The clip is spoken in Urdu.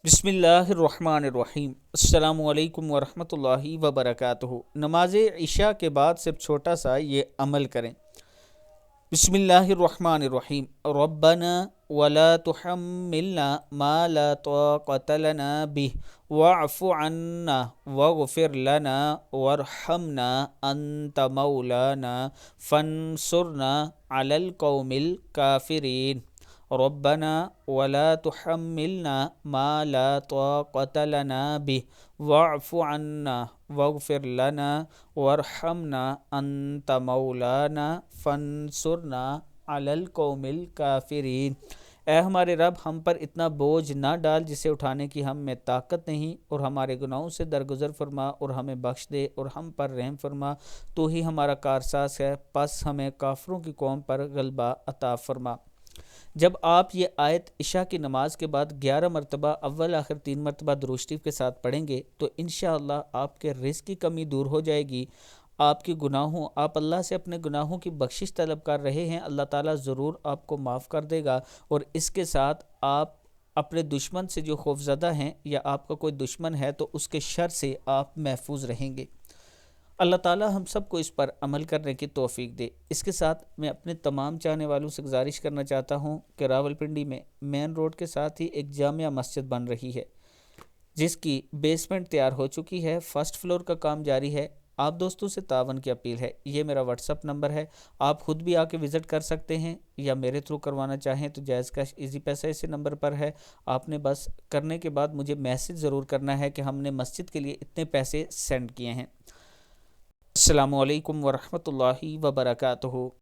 بسم اللہ الرحمن الرحیم۔ السلام علیکم ورحمۃ اللہ وبرکاتہ۔ نماز عشاء کے بعد صرف چھوٹا سا یہ عمل کریں۔ بسم اللہ الرحمن الرحیم۔ ربنا ولا تحملنا ما لا طاقة لنا به واعف عنا واغفر لنا وارحمنا انت مولانا فانصرنا على القوم الكافرين۔ ربنا ولا تحملنا ما لا طاقة لنا به واعف عنا واغفر لنا وارحمنا انت مولانا فانصرنا علی القوم الکافرین۔ اے ہمارے رب، ہم پر اتنا بوجھ نہ ڈال جسے اٹھانے کی ہم میں طاقت نہیں، اور ہمارے گناہوں سے درگزر فرما اور ہمیں بخش دے اور ہم پر رحم فرما۔ تو ہی ہمارا کارساز ہے، پس ہمیں کافروں کی قوم پر غلبہ عطا فرما۔ جب آپ یہ آیت عشاء کی نماز کے بعد 11 مرتبہ اول آخر 3 مرتبہ درود شریف کے ساتھ پڑھیں گے تو انشاءاللہ آپ کے رزق کی کمی دور ہو جائے گی۔ آپ اللہ سے اپنے گناہوں کی بخشش طلب کر رہے ہیں، اللہ تعالیٰ ضرور آپ کو معاف کر دے گا، اور اس کے ساتھ آپ اپنے دشمن سے جو خوفزدہ ہیں یا آپ کا کوئی دشمن ہے تو اس کے شر سے آپ محفوظ رہیں گے۔ اللہ تعالیٰ ہم سب کو اس پر عمل کرنے کی توفیق دے۔ اس کے ساتھ میں اپنے تمام چاہنے والوں سے گزارش کرنا چاہتا ہوں کہ راولپنڈی میں مین روڈ کے ساتھ ہی ایک جامع مسجد بن رہی ہے، جس کی بیسمنٹ تیار ہو چکی ہے، فرسٹ فلور کا کام جاری ہے۔ آپ دوستوں سے تعاون کی اپیل ہے۔ یہ میرا واٹس اپ نمبر ہے، آپ خود بھی آ کے وزٹ کر سکتے ہیں، یا میرے تھرو کروانا چاہیں تو جائز کیش ایزی پیسہ اسی نمبر پر ہے۔ آپ نے بس کرنے کے بعد مجھے میسج ضرور کرنا ہے کہ ہم نے مسجد کے لیے اتنے پیسے سینڈ کیے ہیں۔ السلام علیکم ورحمۃ اللہ وبرکاتہ۔